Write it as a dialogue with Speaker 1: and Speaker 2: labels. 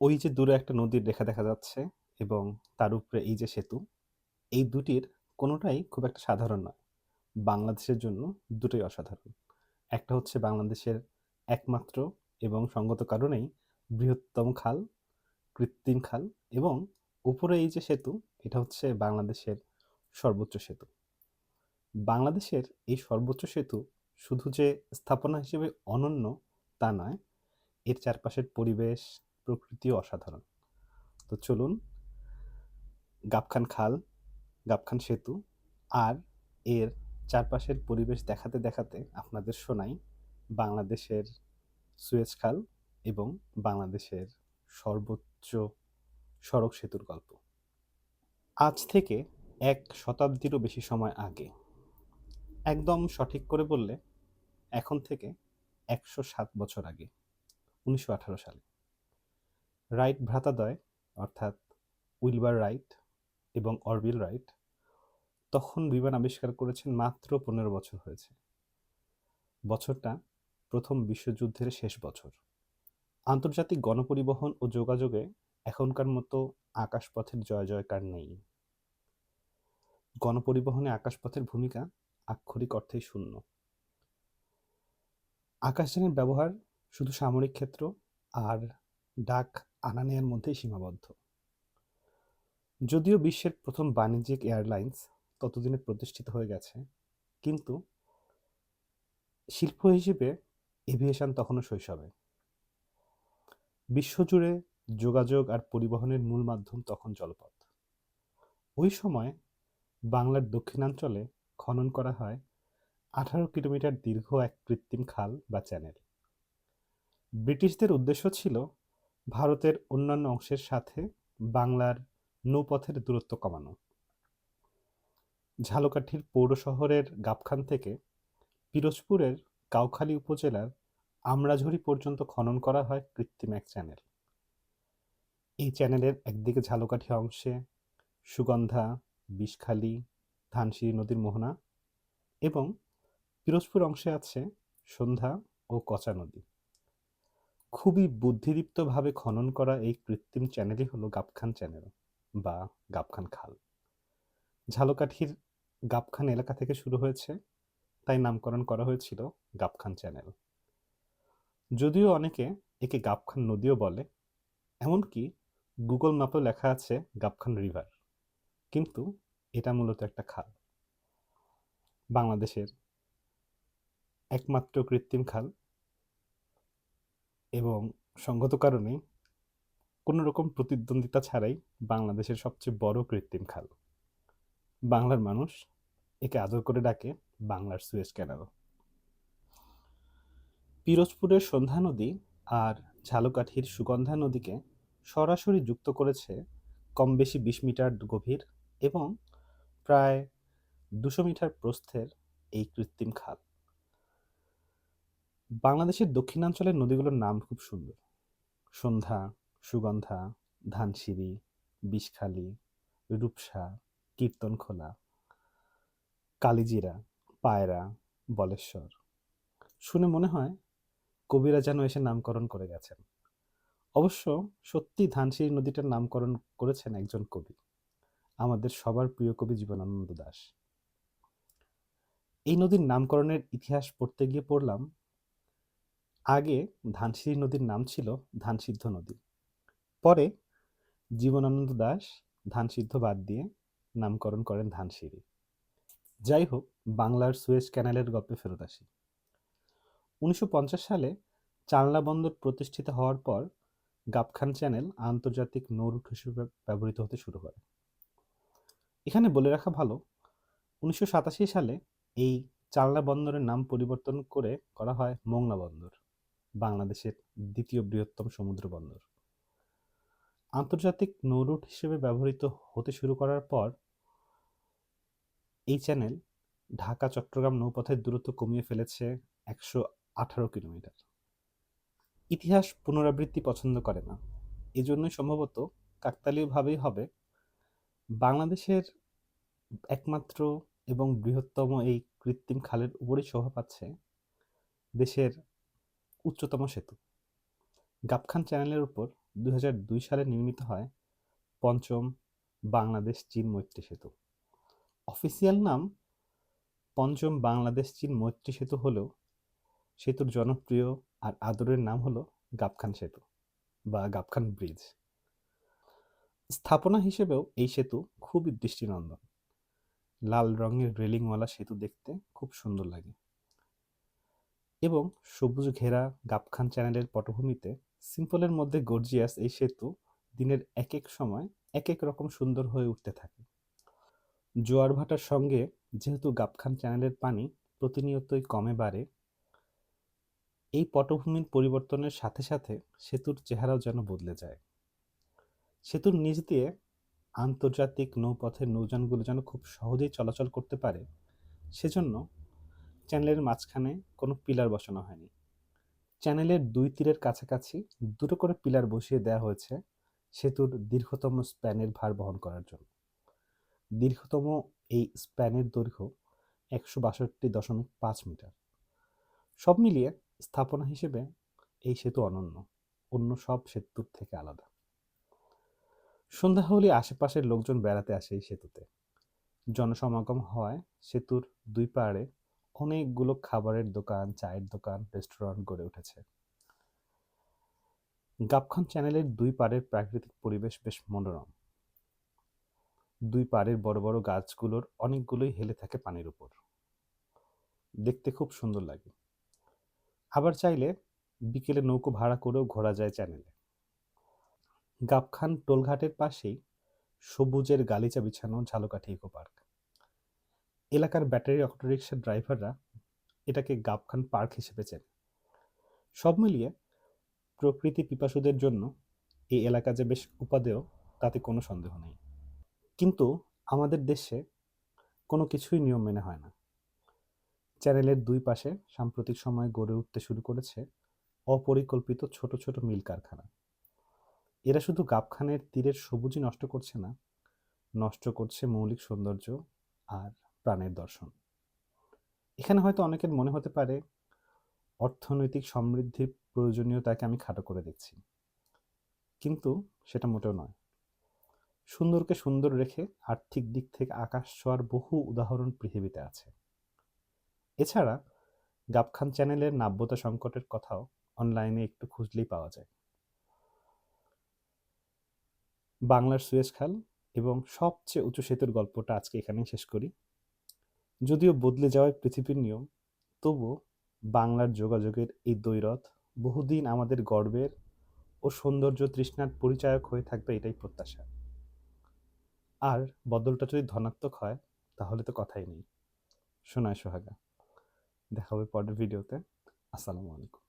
Speaker 1: ওই যে দূরে একটা নদীর রেখা দেখা যাচ্ছে এবং তার উপরে এই যে সেতু, এই দুটির কোনোটাই খুব একটা সাধারণ নয়। বাংলাদেশের জন্য দুটোই অসাধারণ। একটা হচ্ছে বাংলাদেশের একমাত্র এবং সঙ্গত কারণেই বৃহত্তম খাল, কৃত্রিম খাল, এবং উপরে এই যে সেতু, এটা হচ্ছে বাংলাদেশের সর্বোচ্চ সেতু। বাংলাদেশের এই সর্বোচ্চ সেতু শুধু যে স্থাপনা হিসেবে অনন্য তা নয়, এর চারপাশের পরিবেশ, প্রকৃতিও অসাধারণ। তো চলুন গাবখান খাল, গাবখান সেতু আর এর চারপাশের পরিবেশ দেখাতে দেখাতে আপনাদের শোনাই বাংলাদেশের সুয়েজ খাল এবং বাংলাদেশের সর্বোচ্চ সড়ক সেতুর গল্প। আজ থেকে ১ শতাব্দীরও বেশি সময় আগে, একদম সঠিক করে বললে এখন থেকে ১০৭ বছর আগে, ১৯১৮ সালে রাইট ভ্রাতাদ্বয় অর্থাৎ উইলবার রাইট এবং অরভিল রাইট তখন বিমান আবিষ্কার করেছেন। মাত্র ১৫ বছর হয়েছে। বছরটা প্রথম বিশ্বযুদ্ধের শেষ বছর। আন্তর্জাতিক গণপরিবহন ও যোগাযোগে এখনকার মতো আকাশপথের জয়জয়কার নেই। গণপরিবহনে আকাশপথের ভূমিকা আক্ষরিক অর্থেই শূন্য। আকাশযানের ব্যবহার শুধু সামরিক ক্ষেত্র আর ডাক আনা নেয়ার মধ্যেই সীমাবদ্ধ। যদিও বিশ্বের প্রথম বাণিজ্যিক এয়ারলাইন্স ততদিনে প্রতিষ্ঠিত হয়ে গেছে, কিন্তু শিল্প হিসেবে এভিয়েশন তখনও শৈশবে। বিশ্বজুড়ে যোগাযোগ আর পরিবহনের মূল মাধ্যম তখন জলপথ। ওই সময় বাংলার দক্ষিণাঞ্চলে খনন করা হয় ১৮ কিলোমিটার দীর্ঘ এক কৃত্রিম খাল বা চ্যানেল। ব্রিটিশদের উদ্দেশ্য ছিল ভারতের অন্যান্য অংশের সাথে বাংলার নৌপথের দূরত্ব কমানো। ঝালকাঠির পৌর শহরের গাবখান থেকে পিরোজপুরের কাউখালী উপজেলার আমরাঝুরি পর্যন্ত খনন করা হয় কৃত্রিম এক চ্যানেল। এই চ্যানেলের একদিকে ঝালকাঠি অংশে সুগন্ধা, বিষখালী, ধানসিঁড়ি নদীর মোহনা এবং পিরোজপুর অংশে আছে সন্ধ্যা ও কচা নদী। খুবই বুদ্ধিদীপ্তভাবে খনন করা এই কৃত্রিম চ্যানেলই হলো গাবখান চ্যানেল বা গাবখান খাল। ঝালকাঠির গাবখান এলাকা থেকে শুরু হয়েছে, তাই নামকরণ করা হয়েছিল গাবখান চ্যানেল। যদিও অনেকে একে গাবখান নদীও বলে, এমনকি গুগল ম্যাপেও লেখা আছে গাবখান রিভার, কিন্তু এটা মূলত একটা খাল। বাংলাদেশের একমাত্র কৃত্রিম খাল এবং সঙ্গত কারণেই কোনো রকম প্রতিদ্বন্দ্বিতা ছাড়াই বাংলাদেশের সবচেয়ে বড় কৃত্রিম খাল। বাংলার মানুষ একে আদর করে ডাকে বাংলার সুয়েজ ক্যানাল। পিরোজপুরের সন্ধ্যা নদী আর ঝালকাঠির সুগন্ধা নদীকে সরাসরি যুক্ত করেছে কম বেশি ২০ মিটার গভীর এবং প্রায় ২০০ মিটার প্রস্থের এই কৃত্রিম খাল। বাংলাদেশের দক্ষিণাঞ্চলের নদীগুলোর নাম খুব সুন্দর: সন্ধ্যা, সুগন্ধা, ধানসিঁড়ি, বিষখালী, রূপসা, কীর্তনখোলা, কালিজিরা, পায়রা, বলেশ্বর। শুনে মনে হয় কবিরা যেন এসে নামকরণ করে গেছেন। অবশ্য সত্যি ধানসিঁড়ি নদীটার নামকরণ করেছেন একজন কবি, আমাদের সবার প্রিয় কবি জীবনানন্দ দাশ। এই নদীর নামকরণের ইতিহাস পড়তে গিয়ে পড়লাম, আগে ধানসিঁড়ি নদীর নাম ছিল ধানসিদ্ধ নদী। পরে জীবনানন্দ দাশ ধানসিদ্ধ বাদ দিয়ে নামকরণ করেন ধানসিঁড়ি। যাই হোক, বাংলার সুয়েজ ক্যানালের গল্পে ফেরত আসি। ১৯৫০ সালে চালনা বন্দর প্রতিষ্ঠিত হওয়ার পর গাবখান চ্যানেল আন্তর্জাতিক নৌরুট হিসেবে ব্যবহৃত হতে শুরু করে। এখানে বলে রাখা ভালো, ১৯৮৭ সালে এই চালনা বন্দরের নাম পরিবর্তন করে করা হয় মোংলা বন্দর, বাংলাদেশের দ্বিতীয় বৃহত্তম সমুদ্র বন্দর। আন্তর্জাতিক নৌরুট হিসেবে ব্যবহৃত হতে শুরু করার পর এই চ্যানেল ঢাকা-চট্টগ্রাম নৌপথের দূরত্ব কমিয়ে ফেলেছে ১১৮ কিলোমিটার। ইতিহাস পুনরাবৃত্তি পছন্দ করে না, এজন্যই সম্ভবত কাকতালীয়ভাবেই হবে বাংলাদেশের একমাত্র এবং বৃহত্তম এই কৃত্রিম খালের উপরই শোভা পাচ্ছে দেশের উচ্চতম সেতু। গাবখান চ্যানেলের উপর ২০০২ সালে নির্মিত হয় পঞ্চম বাংলাদেশ-চীন মৈত্রী সেতু। অফিসিয়াল নাম পঞ্চম বাংলাদেশ-চীন মৈত্রী সেতু হলেও সেতুর জনপ্রিয় আর আদরের নাম হলো গাবখান সেতু বা গাবখান ব্রিজ। স্থাপনা হিসেবেও এই সেতু খুবই দৃষ্টিনন্দন। লাল রঙের রেলিংওয়ালা সেতু দেখতে খুব সুন্দর লাগে এবং সবুজ ঘেরা গাবখান চ্যানেলের পটভূমিতে সিম্পলের মধ্যে গর্জিয়াস এই সেতু দিনের এক এক সময় এক এক রকম সুন্দর হয়ে উঠতে থাকে। জোয়ার ভাটার সঙ্গে যেহেতু গাবখান চ্যানেলের পানি প্রতিনিয়তই কমে বাড়ে, এই পটভূমির পরিবর্তনের সাথে সাথে সেতুর চেহারাও যেন বদলে যায়। সেতুর নিচ দিয়ে আন্তর্জাতিক নৌপথের নৌযানগুলো যেন খুব সহজেই চলাচল করতে পারে, সেজন্য চ্যানেলের মাঝখানে কোনো পিলার বসানো হয়নি। চ্যানেলের দুই তীরের কাছাকাছি দুটো করে পিলার বসিয়ে দেওয়া হয়েছে সেতুর দীর্ঘতম স্প্যানের ভার বহন করার জন্য। দীর্ঘতম এই স্প্যানের দৈর্ঘ্য ১৬২.৫ মিটার। সব মিলিয়ে স্থাপনা হিসেবে এই সেতু অনন্য, অন্য সব সেতুর থেকে আলাদা। সন্ধ্যা হলে আশেপাশের লোকজন বেড়াতে আসে এই সেতুতে। জনসমাগম হওয়ায় সেতুর দুই পাড়ে অনেকগুলো খাবারের দোকান, চায়ের দোকান, রেস্টুরেন্ট গড়ে উঠেছে। গাবখান চ্যানেলের দুই পাড়ের প্রাকৃতিক পরিবেশ বেশ মনোরম। দুই পাড়ের বড় বড় গাছগুলোর অনেকগুলোই হেলে থাকে পানির উপর, দেখতে খুব সুন্দর লাগে। আবার চাইলে বিকেলে নৌকো ভাড়া করেও ঘোরা যায় চ্যানেলে। গাবখান টোলঘাটের পাশেই সবুজের গালিচা বিছানো ঝালকাঠি ইকো পার্ক। এলাকার ব্যাটারি অটোরিকশার ড্রাইভাররা এটাকে গাবখান পার্ক হিসেবে চেনে। সব মিলিয়ে প্রকৃতি পিপাসুদের জন্য এই এলাকা যে বেশ উপাদেয় তাতে কোনো সন্দেহ নেই। কিন্তু আমাদের দেশে কোনো কিছুই নিয়ম মেনে হয় না। চ্যানেলের দুই পাশে সাম্প্রতিক সময়ে গড়ে উঠতে শুরু করেছে অপরিকল্পিত ছোট ছোট মিল কারখানা। এরা শুধু গাবখানের তীরের সবুজই নষ্ট করছে না, নষ্ট করছে মৌলিক সৌন্দর্য আর প্রাণের দর্শন। এখানে হয়তো অনেকের মনে হতে পারে অর্থনৈতিক সমৃদ্ধির প্রয়োজনীয়তাকে আমি খাটো করে দেখছি, কিন্তু সেটা মোটেও নয়। সুন্দরকে সুন্দর রেখে আর্থিক দিক থেকে আকাশ ছোঁয়ার বহু উদাহরণ পৃথিবীতে আছে। এছাড়া গাবখান চ্যানেলের নাব্যতা সংকটের কথাও অনলাইনে একটু খুঁজলেই পাওয়া যায়। বাংলার সুয়েজ খাল এবং সবচেয়ে উঁচু সেতুর গল্পটা আজকে এখানেই শেষ করি। যদিও বদলে যাওয়ায় পৃথিবীর নিয়ম, তবুও বাংলার যোগাযোগের এই দ্বৈরথ বহুদিন আমাদের গর্বের ও সৌন্দর্য তৃষ্ণার পরিচায়ক হয়ে থাকবে, এটাই প্রত্যাশা। আর বদলটা যদি ধনাত্মক হয় তাহলে তো কথাই নেই। সোনায় সোহাগা। দেখা হবে পরের ভিডিওতে। আসসালামু আলাইকুম।